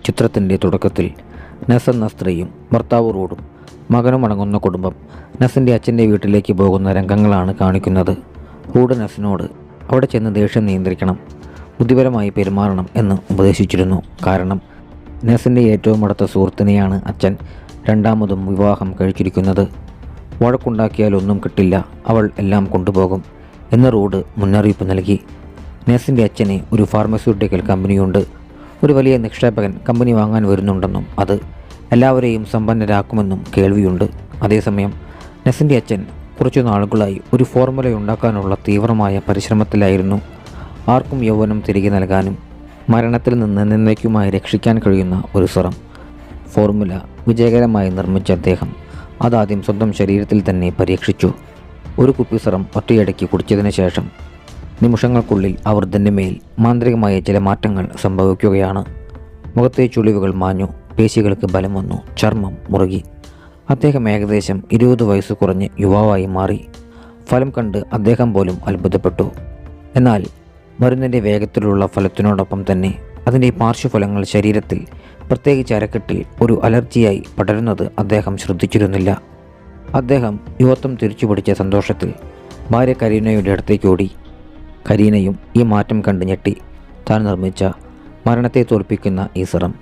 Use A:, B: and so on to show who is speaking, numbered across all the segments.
A: ചിത്രത്തിൻ്റെ തുടക്കത്തിൽ നെസ് എന്ന സ്ത്രീയും ഭർത്താവ് റോഡും മകനും അടങ്ങുന്ന കുടുംബം നെസിൻ്റെ അച്ഛൻ്റെ വീട്ടിലേക്ക് പോകുന്ന രംഗങ്ങളാണ് കാണിക്കുന്നത്. റൂഡ് നെസിനോട് അവിടെ ചെന്ന് ദേഷ്യം നിയന്ത്രിക്കണം, ബുദ്ധിപരമായി പെരുമാറണം എന്ന് ഉപദേശിച്ചിരുന്നു. കാരണം നെസിൻ്റെ ഏറ്റവും അടുത്ത സുഹൃത്തിനെയാണ് അച്ഛൻ രണ്ടാമതും വിവാഹം കഴിച്ചിരിക്കുന്നത്. വഴക്കുണ്ടാക്കിയാൽ ഒന്നും കിട്ടില്ല, അവൾ എല്ലാം കൊണ്ടുപോകും എന്ന് റൂഡ് മുന്നറിയിപ്പ് നൽകി. നെസിൻ്റെ അച്ഛന് ഒരു ഫാർമസ്യൂട്ടിക്കൽ കമ്പനിയുണ്ട്. ഒരു വലിയ നിക്ഷേപകൻ കമ്പനി വാങ്ങാൻ വരുന്നുണ്ടെന്നും അത് എല്ലാവരെയും സമ്പന്നരാക്കുമെന്നും കേൾവിയുണ്ട്. അതേസമയം നെസിൻ്റെ അച്ഛൻ കുറച്ചു നാളുകളായി ഒരു ഫോർമുല ഉണ്ടാക്കാനുള്ള തീവ്രമായ പരിശ്രമത്തിലായിരുന്നു. ആർക്കും യൗവനം തിരികെ നൽകാനും മരണത്തിൽ നിന്ന് എന്നേക്കുമായി രക്ഷിക്കാൻ കഴിയുന്ന ഒരു സിറം ഫോർമുല വിജയകരമായി നിർമ്മിച്ച അദ്ദേഹം അതാദ്യം സ്വന്തം ശരീരത്തിൽ തന്നെ പരീക്ഷിച്ചു. ഒരു കുപ്പി സിറം ഒറ്റയടയ്ക്ക് കുടിച്ചതിന് ശേഷം നിമിഷങ്ങൾക്കുള്ളിൽ അവർ തന്നെ മേൽ മാന്ത്രികമായ ചില മാറ്റങ്ങൾ സംഭവിക്കുകയാണ്. മുഖത്തെ ചുളിവുകൾ മാഞ്ഞു, പേശികൾക്ക് ബലം വന്നു, ചർമ്മം മുറുകി. അദ്ദേഹം ഏകദേശം 20 വയസ്സ് കുറഞ്ഞ് യുവാവായി മാറി. ഫലം കണ്ട് അദ്ദേഹം പോലും അത്ഭുതപ്പെട്ടു. എന്നാൽ മരുന്നിൻ്റെ വേഗത്തിലുള്ള ഫലത്തിനോടൊപ്പം തന്നെ അതിൻ്റെ പാർശ്വഫലങ്ങൾ ശരീരത്തിൽ, പ്രത്യേകിച്ച് അരക്കെട്ടിൽ ഒരു അലർജിയായി പടരുന്നത് അദ്ദേഹം ശ്രദ്ധിച്ചിരുന്നില്ല. അദ്ദേഹം യുവത്വം തിരിച്ചുപിടിച്ച സന്തോഷത്തിൽ ഭാര്യ കരീനയുടെ അടുത്തേക്ക് ഓടി. കരീനയും ഈ മാറ്റം കണ്ട് ഞെട്ടി. താൻ നിർമ്മിച്ച മരണത്തെ തോൽപ്പിക്കുന്ന ഈ സിറം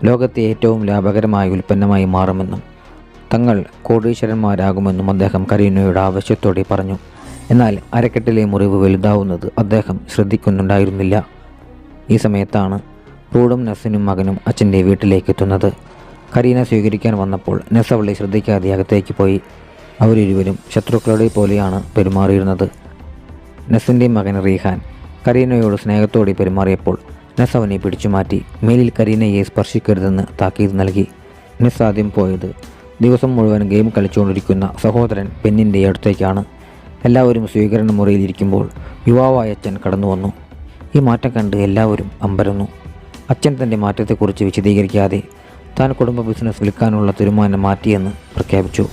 A: ലോകത്തെ ഏറ്റവും ലാഭകരമായ ഉൽപ്പന്നമായി മാറുമെന്നും തങ്ങൾ കോടീശ്വരന്മാരാകുമെന്നും അദ്ദേഹം കരീനയുടെ ആവശ്യത്തോടെ പറഞ്ഞു. എന്നാൽ അരക്കെട്ടിലെ മുറിവ് വലുതാവുന്നത് അദ്ദേഹം ശ്രദ്ധിക്കുന്നുണ്ടായിരുന്നില്ല. ഈ സമയത്താണ് റൂഡും നെസിനും മകനും അച്ഛൻ്റെ വീട്ടിലേക്ക് എത്തുന്നത്. കരീന സ്വീകരിക്കാൻ വന്നപ്പോൾ നെസ് അവളെ ശ്രദ്ധിക്കാതെ അകത്തേക്ക് പോയി. അവരിരുവരും ശത്രുക്കളുടെ പോലെയാണ് പെരുമാറിയിരുന്നത്. നെസിൻ്റെ മകൻ റീഹാൻ കരീനയോട് സ്നേഹത്തോടെ പെരുമാറിയപ്പോൾ നെസ് അവനെ പിടിച്ചുമാറ്റി മേലിൽ കരീനയെ സ്പർശിക്കരുതെന്ന് താക്കീത് നൽകി. നെസ് ആദ്യം പോയത് ദിവസം മുഴുവൻ ഗെയിം കളിച്ചുകൊണ്ടിരിക്കുന്ന സഹോദരൻ പെന്നിൻ്റെ അടുത്തേക്കാണ്. എല്ലാവരും സ്വീകരണ മുറിയിലിരിക്കുമ്പോൾ യുവാവായ അച്ഛൻ കടന്നു വന്നു. ഈ മാറ്റം കണ്ട് എല്ലാവരും അമ്പരന്നു. അച്ഛൻ തൻ്റെ മാറ്റത്തെക്കുറിച്ച് വിശദീകരിക്കാതെ താൻ കുടുംബ ബിസിനസ് വിൽക്കാനുള്ള തീരുമാനം മാറ്റിയെന്ന് പ്രഖ്യാപിച്ചു.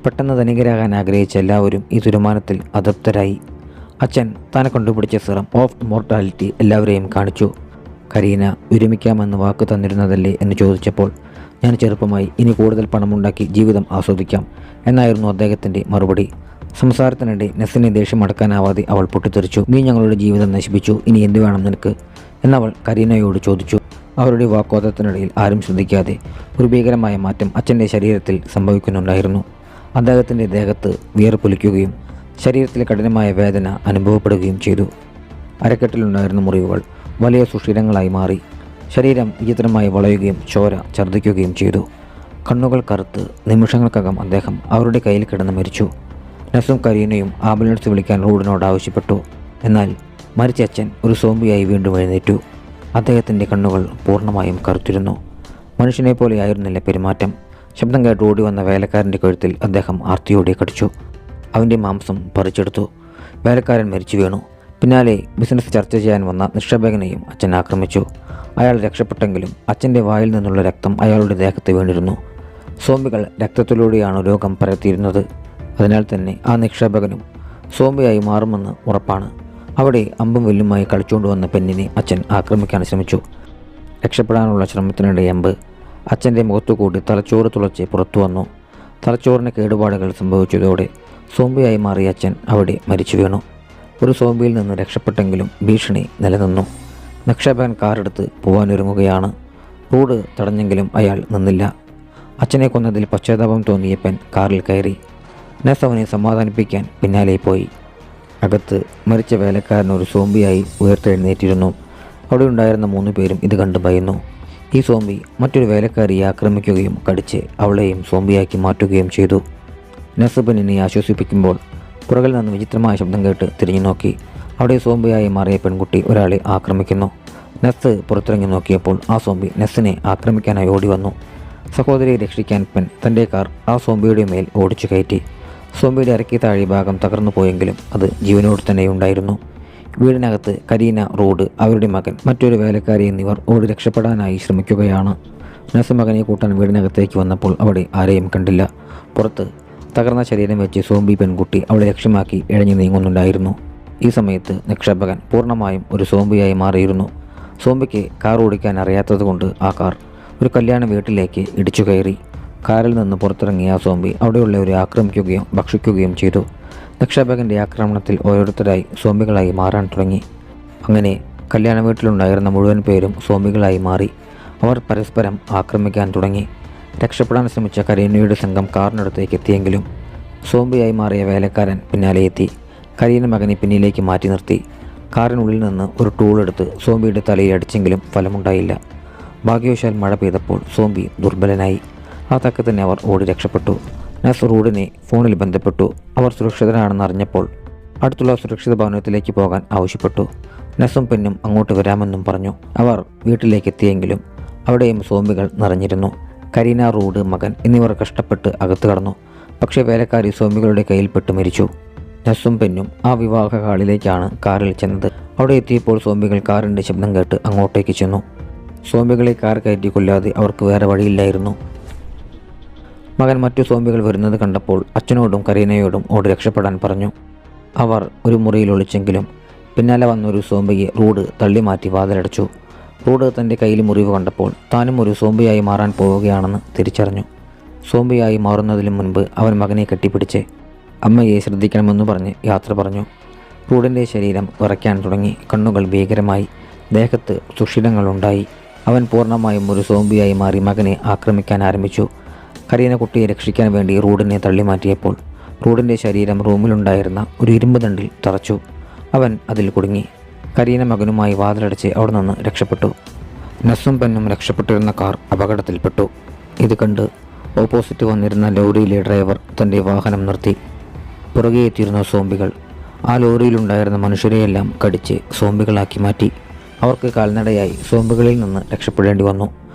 A: പെട്ടെന്ന് ധനികരാകാൻ ആഗ്രഹിച്ച എല്ലാവരും ഈ തീരുമാനത്തിൽ അതൃപ്തരായി. അച്ഛൻ താൻ കണ്ടുപിടിച്ച സിറം ഓഫ് മോർട്ടാലിറ്റി എല്ലാവരെയും കാണിച്ചു. കരീന വിരമിക്കാമെന്ന് വാക്ക് തന്നിരുന്നതല്ലേ എന്ന് ചോദിച്ചപ്പോൾ ഞാൻ ചെറുപ്പമായി ഇനി കൂടുതൽ പണമുണ്ടാക്കി ജീവിതം ആസ്വദിക്കാം എന്നായിരുന്നു അദ്ദേഹത്തിൻ്റെ മറുപടി. സംസാരത്തിനിടെ നെസിനെ ദേഷ്യമടക്കാനാവാതെ അവൾ പൊട്ടിത്തെറിച്ചു. നീ ഞങ്ങളുടെ ജീവിതം നശിപ്പിച്ചു, ഇനി എന്തു വേണം നിനക്ക് എന്നവൾ കരീനയോട് ചോദിച്ചു. അവരുടെ വാക്വാദത്തിനിടയിൽ ആരും ശ്രദ്ധിക്കാതെ ഒരു ഭീകരമായ മാറ്റം അച്ഛൻ്റെ ശരീരത്തിൽ സംഭവിക്കുന്നുണ്ടായിരുന്നു. അദ്ദേഹത്തിൻ്റെ ദേഹത്ത് വിയർപ്പൊലിക്കുകയും ശരീരത്തിൽ കഠിനമായ വേദന അനുഭവപ്പെടുകയും ചെയ്തു. അരക്കെട്ടിലുണ്ടായിരുന്ന മുറിവുകൾ വലിയ സുഷിരങ്ങളായി മാറി. ശരീരം വിചിത്രമായി വളയുകയും ചോര ഛർദ്ദിക്കുകയും ചെയ്തു. കണ്ണുകൾ കറുത്ത് നിമിഷങ്ങൾക്കകം അദ്ദേഹം അവരുടെ കയ്യിൽ കിടന്ന് മരിച്ചു. നെസും കരീനയും ആംബുലൻസ് വിളിക്കാൻ റൂഡിനോട് ആവശ്യപ്പെട്ടു. എന്നാൽ മരിച്ച അച്ഛൻ ഒരു സോംബിയായി വീണ്ടും എഴുന്നേറ്റു. അദ്ദേഹത്തിൻ്റെ കണ്ണുകൾ പൂർണ്ണമായും കറുത്തിരുന്നു. മനുഷ്യനെ പോലെയായിരുന്നില്ല പെരുമാറ്റം. ശബ്ദം കേട്ട് ഓടി വന്ന വേലക്കാരൻ്റെ കഴുത്തിൽ അദ്ദേഹം ആർത്തിയോടെ കടിച്ചു. അവൻ്റെ മാംസം പറിച്ചെടുത്തു. വേലക്കാരൻ മരിച്ചു വീണു. പിന്നാലെ ബിസിനസ് ചർച്ച ചെയ്യാൻ വന്ന നിക്ഷേപകനെയും അച്ഛൻ ആക്രമിച്ചു. അയാൾ രക്ഷപ്പെട്ടെങ്കിലും അച്ഛൻ്റെ വായിൽ നിന്നുള്ള രക്തം അയാളുടെ ദേഹത്ത് വീണിരുന്നു. സോംബികൾ രക്തത്തിലൂടെയാണ് രോഗം പരത്തിയിരുന്നത്. അതിനാൽ തന്നെ ആ നിക്ഷേപകനും സോംബിയായി മാറുമെന്ന് ഉറപ്പാണ്. അവിടെ അമ്പും വില്ലുമായി കളിച്ചുകൊണ്ടുവന്ന പെണ്ണിനെ അച്ഛൻ ആക്രമിക്കാൻ ശ്രമിച്ചു. രക്ഷപ്പെടാനുള്ള ശ്രമത്തിനിടെ അമ്പ് അച്ഛൻ്റെ മുഖത്തുകൂടി തലച്ചോറ് തുളച്ച് പുറത്തു വന്നു. തലച്ചോറിന് കേടുപാടുകൾ സംഭവിച്ചതോടെ സോംബിയായി മാറിയ അച്ഛൻ അവിടെ മരിച്ചു വീണു. ഒരു സോംബിയിൽ നിന്ന് രക്ഷപ്പെട്ടെങ്കിലും ഭീഷണി നിലനിന്നു. നിക്ഷേപകൻ കാറെടുത്ത് പോവാനൊരുങ്ങുകയാണ്. റൂഡ് തടഞ്ഞെങ്കിലും അയാൾ നിന്നില്ല. അച്ഛനെ കൊന്നതിൽ പശ്ചാത്താപം തോന്നിയ പെൻ കാറിൽ കയറി. നെസ് അവനെ സമാധാനിപ്പിക്കാൻ പിന്നാലെ പോയി. അകത്ത് മരിച്ച വേലക്കാരൻ ഒരു സോംബിയായി ഉയർത്തെഴുന്നേറ്റിരുന്നു. അവിടെ ഉണ്ടായിരുന്ന 3 പേരും ഇത് കണ്ട് ഭയന്നു. ഈ സോംബി മറ്റൊരു വേലക്കാരിയെ ആക്രമിക്കുകയും കടിച്ച് അവളെയും സോംബിയാക്കി മാറ്റുകയും ചെയ്തു. നെസ് പെണ്ണിനെ ആശ്വസിപ്പിക്കുമ്പോൾ പുറകിൽ നിന്ന് വിചിത്രമായ ശബ്ദം കേട്ട് തിരിഞ്ഞു നോക്കി. അവിടെ സോംബിയായി മാറിയ പെൺകുട്ടി ഒരാളെ ആക്രമിക്കുന്നു. നെസ് പുറത്തിറങ്ങി നോക്കിയപ്പോൾ ആ സോംബി നെസ്സിനെ ആക്രമിക്കാനായി ഓടി വന്നു. സഹോദരിയെ രക്ഷിക്കാൻ പെൺ തൻ്റെ കാർ ആ സോംബിയുടെ മേൽ ഓടിച്ചു കയറ്റി. സോംബിയുടെ അരക്കി താഴെ ഭാഗം തകർന്നു പോയെങ്കിലും അത് ജീവനോട് തന്നെ ഉണ്ടായിരുന്നു. വീടിനകത്ത് കരീന, റോഡ്, അവരുടെ മകൻ, മറ്റൊരു വേലക്കാരി എന്നിവർ ഓടി രക്ഷപ്പെടാനായി ശ്രമിക്കുകയാണ്. നെസ് മകനെ കൂട്ടാൻ വീടിനകത്തേക്ക് വന്നപ്പോൾ അവിടെ ആരെയും കണ്ടില്ല. പുറത്ത് തകർന്ന ശരീരം വെച്ച് സോംബി പെൺകുട്ടി അവളെ ലക്ഷ്യമാക്കി ഇഴഞ്ഞു നീങ്ങുന്നുണ്ടായിരുന്നു. ഈ സമയത്ത് നിക്ഷേപകൻ പൂർണ്ണമായും ഒരു സോംബിയായി മാറിയിരുന്നു. സോംബിക്ക് കാർ ഓടിക്കാൻ അറിയാത്തതുകൊണ്ട് ആ കാർ ഒരു കല്യാണ വീട്ടിലേക്ക് ഇടിച്ചു കയറി. കാറിൽ നിന്ന് പുറത്തിറങ്ങിയ ആ സോംബി അവിടെയുള്ളവരെ ആക്രമിക്കുകയും ഭക്ഷിക്കുകയും ചെയ്തു. നിക്ഷേപകൻ്റെ ആക്രമണത്തിൽ ഓരോരുത്തരായി സോംബികളായി മാറാൻ തുടങ്ങി. അങ്ങനെ കല്യാണ വീട്ടിലുണ്ടായിരുന്ന മുഴുവൻ പേരും സോംബികളായി മാറി. അവർ പരസ്പരം ആക്രമിക്കാൻ തുടങ്ങി. രക്ഷപ്പെടാൻ ശ്രമിച്ച കരീനയുടെ സംഘം കാറിനടുത്തേക്ക് എത്തിയെങ്കിലും സോംബിയായി മാറിയ വേലക്കാരൻ പിന്നാലെ എത്തി. കരീന മകനെ പിന്നിലേക്ക് മാറ്റി നിർത്തി. കാറിനുള്ളിൽ നിന്ന് ഒരു ടൂളെടുത്ത് സോംബിയുടെ തലയിൽ അടിച്ചെങ്കിലും ഫലമുണ്ടായില്ല. ഭാഗ്യവശാൽ മഴ പെയ്തപ്പോൾ സോംബി ദുർബലനായി. ആ തക്ക തന്നെ അവർ ഓടി രക്ഷപ്പെട്ടു. നസ് റൂഡിനെ ഫോണിൽ ബന്ധപ്പെട്ടു. അവർ സുരക്ഷിതരാണെന്ന് അറിഞ്ഞപ്പോൾ അടുത്തുള്ള സുരക്ഷിത ഭവനത്തിലേക്ക് പോകാൻ ആവശ്യപ്പെട്ടു. നസും പെന്നും അങ്ങോട്ട് വരാമെന്നും പറഞ്ഞു. അവർ വീട്ടിലേക്ക് എത്തിയെങ്കിലും അവിടെയും സോംബികൾ നിറഞ്ഞിരുന്നു. കരീന, റൂഡ്, മകൻ എന്നിവർ കഷ്ടപ്പെട്ട് അകത്ത് കടന്നു. പക്ഷേ വേലക്കാരി സോംബികളുടെ കയ്യിൽപ്പെട്ട് മരിച്ചു. നസും പെന്നും ആ വിവാഹ ഹാളിലേക്കാണ് കാറിൽ ചെന്നത്. അവിടെ എത്തിയപ്പോൾ സോംബികൾ കാറിൻ്റെ ശബ്ദം കേട്ട് അങ്ങോട്ടേക്ക് ചെന്നു. സോംബികളെ കാർ കയറ്റി കൊല്ലാതെ അവർക്ക് വേറെ വഴിയില്ലായിരുന്നു. മകൻ മറ്റു സോംബികൾ വരുന്നത് കണ്ടപ്പോൾ അച്ഛനോടും കരീനയോടും ഓടി രക്ഷപ്പെടാൻ പറഞ്ഞു. അവർ ഒരു മുറിയിൽ ഒളിച്ചെങ്കിലും പിന്നാലെ വന്നൊരു സോംബിയെ റൂഡ് തള്ളിമാറ്റി വാതിലടച്ചു. റൂഡ് തൻ്റെ കയ്യിൽ മുറിവ് കണ്ടപ്പോൾ താനും ഒരു സോംബിയായി മാറാൻ പോവുകയാണെന്ന് തിരിച്ചറിഞ്ഞു. സോംബിയായി മാറുന്നതിന് മുൻപ് അവൻ മകനെ കെട്ടിപ്പിടിച്ച് അമ്മയെ ശ്രദ്ധിക്കണമെന്ന് പറഞ്ഞ് യാത്ര പറഞ്ഞു. റൂഡിൻ്റെ ശരീരം വിറയ്ക്കാൻ തുടങ്ങി. കണ്ണുകൾ ഭീകരമായി. ദേഹത്ത് സുഷിരങ്ങളുണ്ടായി. അവൻ പൂർണ്ണമായും ഒരു സോംബിയായി മാറി മകനെ ആക്രമിക്കാൻ ആരംഭിച്ചു. കരീന കുട്ടിയെ രക്ഷിക്കാൻ വേണ്ടി റൂഡിനെ തള്ളിമാറ്റിയപ്പോൾ റൂഡിൻ്റെ ശരീരം റൂമിലുണ്ടായിരുന്ന ഒരു ഇരുമ്പ് ദണ്ടിൽ തറച്ചു. അവൻ അതിൽ കുടുങ്ങി. കരീന മകനുമായി വാതിലടച്ച് അവിടെ നിന്ന് രക്ഷപ്പെട്ടു. നസും പെന്നും രക്ഷപ്പെട്ടിരുന്ന കാർ അപകടത്തിൽപ്പെട്ടു. ഇത് കണ്ട് ഓപ്പോസിറ്റ് വന്നിരുന്ന ലോറിയിലെ ഡ്രൈവർ തൻ്റെ വാഹനം നിർത്തി. പുറകെ എത്തിയിരുന്ന സോംബികൾ ആ ലോറിയിലുണ്ടായിരുന്ന മനുഷ്യരെയെല്ലാം കടിച്ച് സോംബികളാക്കി മാറ്റി. അവർക്ക് കാൽനടയായി സോംബികളിൽ നിന്ന് രക്ഷപ്പെടേണ്ടി വന്നു.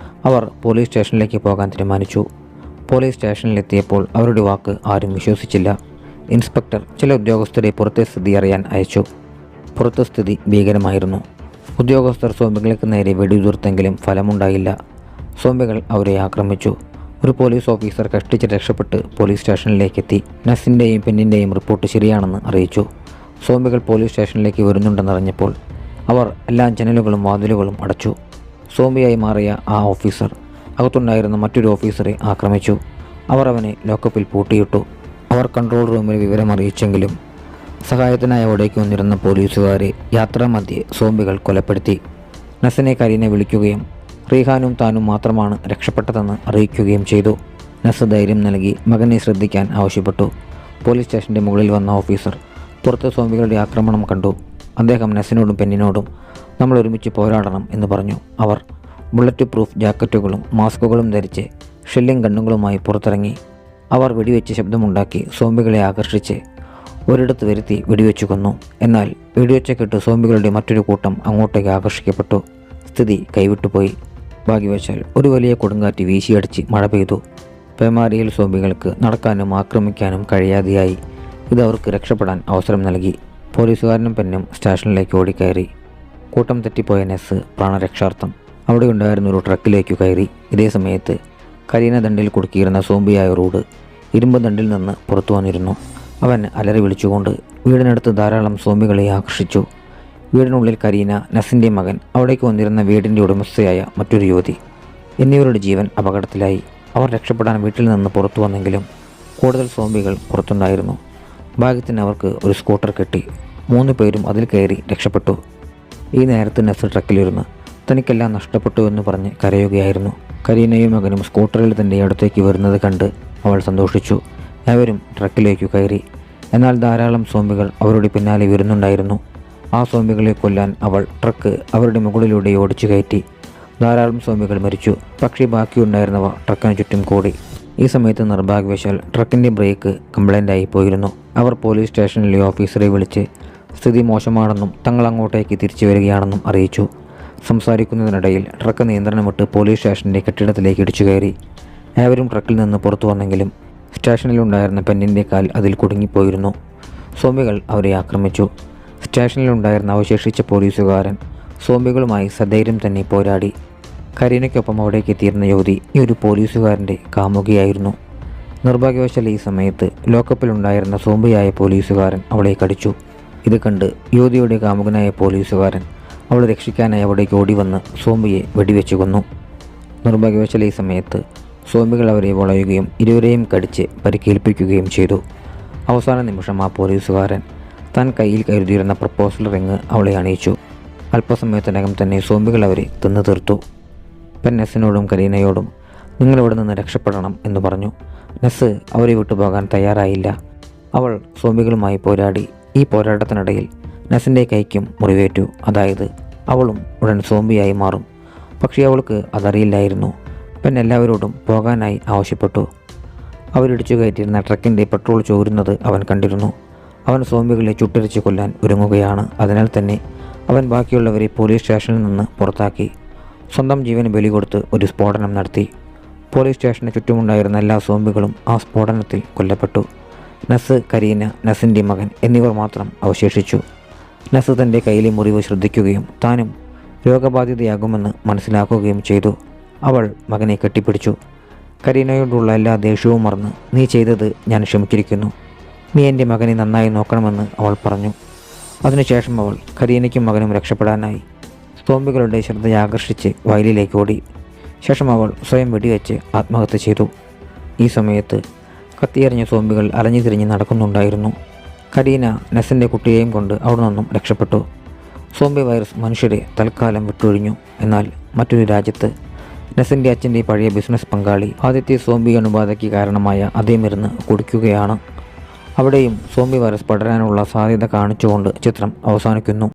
A: അവർ പോലീസ് സ്റ്റേഷനിലേക്ക് പോകാൻ തീരുമാനിച്ചു. പോലീസ് സ്റ്റേഷനിലെത്തിയപ്പോൾ അവരുടെ വാക്ക് ആരും വിശ്വസിച്ചില്ല. ഇൻസ്പെക്ടർ ചില ഉദ്യോഗസ്ഥരെ പുറത്തെ സ്ഥിതി അറിയാൻ അയച്ചു. പുറത്തെ സ്ഥിതി ഭീകരമായിരുന്നു. ഉദ്യോഗസ്ഥർ സോംബികൾക്ക് നേരെ വെടിയുതിർത്തെങ്കിലും ഫലമുണ്ടായില്ല. സോംബികൾ അവരെ ആക്രമിച്ചു. ഒരു പോലീസ് ഓഫീസർ കഷ്ടിച്ച് രക്ഷപ്പെട്ട് പോലീസ് സ്റ്റേഷനിലേക്കെത്തി. നസിൻ്റെയും പെന്നിൻ്റെയും റിപ്പോർട്ട് ശരിയാണെന്ന് അറിയിച്ചു. സോംബികൾ പോലീസ് സ്റ്റേഷനിലേക്ക് വരുന്നുണ്ടെന്നറിഞ്ഞപ്പോൾ അവർ എല്ലാ ജനലുകളും വാതിലുകളും അടച്ചു. സോംബിയായി മാറിയ ആ ഓഫീസർ അകത്തുണ്ടായിരുന്ന മറ്റൊരു ഓഫീസറെ ആക്രമിച്ചു. അവർ അവനെ ലോക്കപ്പിൽ പൂട്ടിയിട്ടു. അവർ കൺട്രോൾ റൂമിൽ വിവരമറിയിച്ചെങ്കിലും സഹായത്തിനായി അവിടേക്ക് വന്നിരുന്ന പോലീസുകാരെ യാത്രാമധ്യേ സോംബികൾ കൊലപ്പെടുത്തി. നസിനെ കരീന വിളിക്കുകയും റീഹാനും താനും മാത്രമാണ് രക്ഷപ്പെട്ടതെന്ന് അറിയിക്കുകയും ചെയ്തു. നസ് ധൈര്യം നൽകി മകനെ ശ്രദ്ധിക്കാൻ ആവശ്യപ്പെട്ടു. പോലീസ് സ്റ്റേഷൻ്റെ മുകളിൽ വന്ന ഓഫീസർ പുറത്ത് സോംബികളുടെ ആക്രമണം കണ്ടു. അദ്ദേഹം നസിനോടും പെന്നിനോടും നമ്മൾ ഒരുമിച്ച് പോരാടണം എന്ന് പറഞ്ഞു. അവർ ബുള്ളറ്റ് പ്രൂഫ് ജാക്കറ്റുകളും മാസ്കുകളും ധരിച്ച് ഷെല്ലിംഗ് ഗണ്ണുകളുമായി പുറത്തിറങ്ങി. അവർ വെടിവെച്ച് ശബ്ദമുണ്ടാക്കി സോംബികളെ ആകർഷിച്ച് ഒരിടത്ത് വരുത്തി വെടിവെച്ചു കൊന്നു. എന്നാൽ വെടിവെച്ചക്കിട്ട് സോംബികളുടെ മറ്റൊരു കൂട്ടം അങ്ങോട്ടേക്ക് ആകർഷിക്കപ്പെട്ടു. സ്ഥിതി കൈവിട്ടുപോയി. ഭാഗ്യവശാൽ ഒരു വലിയ കൊടുങ്കാറ്റ് വീശിയടിച്ച് മഴ പെയ്തു. പേമാരിയിൽ സോംബികൾക്ക് നടക്കാനും ആക്രമിക്കാനും കഴിയാതെയായി. ഇത് അവർക്ക് രക്ഷപ്പെടാൻ അവസരം നൽകി. പോലീസുകാരനും പെന്നും സ്റ്റേഷനിലേക്ക് ഓടിക്കയറി. കൂട്ടം തെറ്റിപ്പോയ നെസ് പ്രാണരക്ഷാർത്ഥം അവിടെ ഉണ്ടായിരുന്ന ഒരു ട്രക്കിലേക്ക് കയറി. ഇതേ സമയത്ത് കരീന ദണ്ടിൽ കുടുക്കിയിരുന്ന സോംബിയായ റൂഡ് ഇരുമ്പ് ദണ്ടിൽ നിന്ന് പുറത്തു വന്നിരുന്നു. അവൻ അലറി വിളിച്ചുകൊണ്ട് വീടിനടുത്ത് ധാരാളം സോംബികളെ ആകർഷിച്ചു. വീടിനുള്ളിൽ കരീന, നസിൻ്റെ മകൻ, അവിടേക്ക് വന്നിരുന്ന വീടിൻ്റെ ഉടമസ്ഥയായ മറ്റൊരു യുവതി എന്നിവരുടെ ജീവൻ അപകടത്തിലായി. അവർ രക്ഷപ്പെടാൻ വീട്ടിൽ നിന്ന് പുറത്തു വന്നെങ്കിലും കൂടുതൽ സോംബികൾ പുറത്തുണ്ടായിരുന്നു. ഭാഗ്യത്തിന് അവർക്ക് ഒരു സ്കൂട്ടർ കിട്ടി. 3 പേരും അതിൽ കയറി രക്ഷപ്പെട്ടു. ഈ നേരത്ത് നസ് ട്രക്കിലിരുന്ന് തനിക്കെല്ലാം നഷ്ടപ്പെട്ടു എന്ന് പറഞ്ഞ് കരയുകയായിരുന്നു. കരീനയും മകനും സ്കൂട്ടറിൽ തൻ്റെ അടുത്തേക്ക് വരുന്നത് കണ്ട് അവൾ സന്തോഷിച്ചു. അവരും ട്രക്കിലേക്ക് കയറി. എന്നാൽ ധാരാളം സോംബികൾ അവരുടെ പിന്നാലെ വരുന്നുണ്ടായിരുന്നു. ആ സോംബികളെ കൊല്ലാൻ അവൾ ട്രക്ക് അവരുടെ മുകളിലൂടെ ഓടിച്ചു കയറ്റി. ധാരാളം സോംബികൾ മരിച്ചു. പക്ഷേ ബാക്കിയുണ്ടായിരുന്നവ ട്രക്കിന് ചുറ്റും കൂടി. ഈ സമയത്ത് നിർഭാഗ്യവശാൽ ട്രക്കിൻ്റെ ബ്രേക്ക് കംപ്ലൈൻ്റായി പോയിരുന്നു. അവർ പോലീസ് സ്റ്റേഷനിലെ ഓഫീസറെ വിളിച്ച് സ്ഥിതി മോശമാണെന്നും തങ്ങൾ അങ്ങോട്ടേക്ക് തിരിച്ചു വരികയാണെന്നും അറിയിച്ചു. സംസാരിക്കുന്നതിനിടയിൽ ട്രക്ക് നിയന്ത്രണം വിട്ട് പോലീസ് സ്റ്റേഷൻ്റെ കെട്ടിടത്തിലേക്ക് ഇടിച്ചു കയറി. ഏവരും ട്രക്കിൽ നിന്ന് പുറത്തു വന്നെങ്കിലും സ്റ്റേഷനിലുണ്ടായിരുന്ന പെന്നിൻ്റെ കാൽ അതിൽ കുടുങ്ങിപ്പോയിരുന്നു. സോംബികൾ അവരെ ആക്രമിച്ചു. സ്റ്റേഷനിലുണ്ടായിരുന്ന അവശേഷിച്ച പോലീസുകാരൻ സോംബികളുമായി സധൈര്യം തന്നെ പോരാടി. കരീനയ്ക്കൊപ്പം അവിടേക്ക് എത്തിയിരുന്ന യുവതി ഈ ഒരു പോലീസുകാരൻ്റെ കാമുകിയായിരുന്നു. നിർഭാഗ്യവശാൽ ഈ സമയത്ത് ലോക്കപ്പിലുണ്ടായിരുന്ന സോംബിയായ പോലീസുകാരൻ അവളെ കടിച്ചു. ഇത് കണ്ട് യുവതിയുടെ കാമുകനായ പോലീസുകാരൻ അവളെ രക്ഷിക്കാനായി അവിടേക്ക് ഓടി വന്ന് സോംബിയെ വെടിവെച്ചു കൊന്നു. നിർഭാഗ്യവശാൽ ഈ സമയത്ത് സോംബികൾ അവരെ വളയുകയും ഇരുവരെയും കടിച്ച് പരിക്കേൽപ്പിക്കുകയും ചെയ്തു. അവസാന നിമിഷം ആ പോലീസുകാരൻ താൻ കയ്യിൽ കരുതിയിരുന്ന പ്രപ്പോസൽ റിങ് അവളെ അണിയിച്ചു. അല്പസമയത്തിനകം തന്നെ സോംബികൾ അവരെ തിന്നു തീർത്തു. പെൻ നെസ്സിനോടും കരീനയോടും നിങ്ങളിവിടെ നിന്ന് രക്ഷപ്പെടണം എന്ന് പറഞ്ഞു. നെസ് അവരെ വിട്ടുപോകാൻ തയ്യാറായില്ല. അവൾ സോംബികളുമായി പോരാടി. ഈ പോരാട്ടത്തിനിടയിൽ നെസ്സിൻ്റെ കൈക്കും മുറിവേറ്റു. അതായത് അവളും ഉടൻ സോംബിയായി മാറും. പക്ഷേ അവൾക്ക് അതറിയില്ലായിരുന്നു. പെൻ എല്ലാവരോടും പോകാനായി ആവശ്യപ്പെട്ടു. അവരിടിച്ചു കയറ്റിയിരുന്ന ട്രക്കിൻ്റെ പെട്രോൾ ചോരുന്നത് അവൻ കണ്ടിരുന്നു. അവൻ സോംബികളെ ചുട്ടരിച്ച് കൊല്ലാൻ ഒരുങ്ങുകയാണ്. അതിനാൽ തന്നെ അവൻ ബാക്കിയുള്ളവരെ പോലീസ് സ്റ്റേഷനിൽ നിന്ന് പുറത്താക്കി. സ്വന്തം ജീവന് ബലി കൊടുത്ത് ഒരു സ്ഫോടനം നടത്തി. പോലീസ് സ്റ്റേഷന് ചുറ്റുമുണ്ടായിരുന്ന എല്ലാ സോംബികളും ആ സ്ഫോടനത്തിൽ കൊല്ലപ്പെട്ടു. നെസ്, കരീന, നെസ്സിൻ്റെ മകൻ എന്നിവർ മാത്രം അവശേഷിച്ചു. നെസ് തൻ്റെ കയ്യിലെ മുറിവ് ശ്രദ്ധിക്കുകയും താനും രോഗബാധിതയാകുമെന്ന് മനസ്സിലാക്കുകയും ചെയ്തു. അവൾ മകനെ കെട്ടിപ്പിടിച്ചു. കരീനയോടുള്ള എല്ലാ ദേഷ്യവും മറന്ന് നീ ചെയ്തത് ഞാൻ ക്ഷമിച്ചിരിക്കുന്നു. നീ എൻ്റെ മകനെ നന്നായി നോക്കണമെന്ന് അവൾ പറഞ്ഞു. അതിനുശേഷം അവൾ കരീനയ്ക്കും മകനും രക്ഷപ്പെടാനായി സോംബികളുടെ ശ്രദ്ധയാകർഷിച്ച് വയലിലേക്ക് ഓടി. ശേഷം അവൾ സ്വയം വെടിവെച്ച് ആത്മഹത്യ ചെയ്തു. ഈ സമയത്ത് കത്തിയെറിഞ്ഞ സോംബികൾ അലഞ്ഞു തിരിഞ്ഞ് നടക്കുന്നുണ്ടായിരുന്നു. കരീന നെസ്സിൻ്റെ കുട്ടിയെയും കൊണ്ട് അവിടെ നിന്നും രക്ഷപ്പെട്ടു. സോംബി വൈറസ് മനുഷ്യരെ തൽക്കാലം വിട്ടൊഴിഞ്ഞു. എന്നാൽ മറ്റൊരു രാജ്യത്ത് നെസ്സിൻ്റെ അച്ഛൻ്റെ പഴയ ബിസിനസ് പങ്കാളി ആദ്യത്തെ സോംബി അണുബാധയ്ക്ക് കാരണമായ അതേ മരുന്ന് കുടിക്കുകയാണ്. അവിടെയും സോംബി വൈറസ് പടരാനുള്ള സാധ്യത കാണിച്ചുകൊണ്ട് ചിത്രം അവസാനിക്കുന്നു.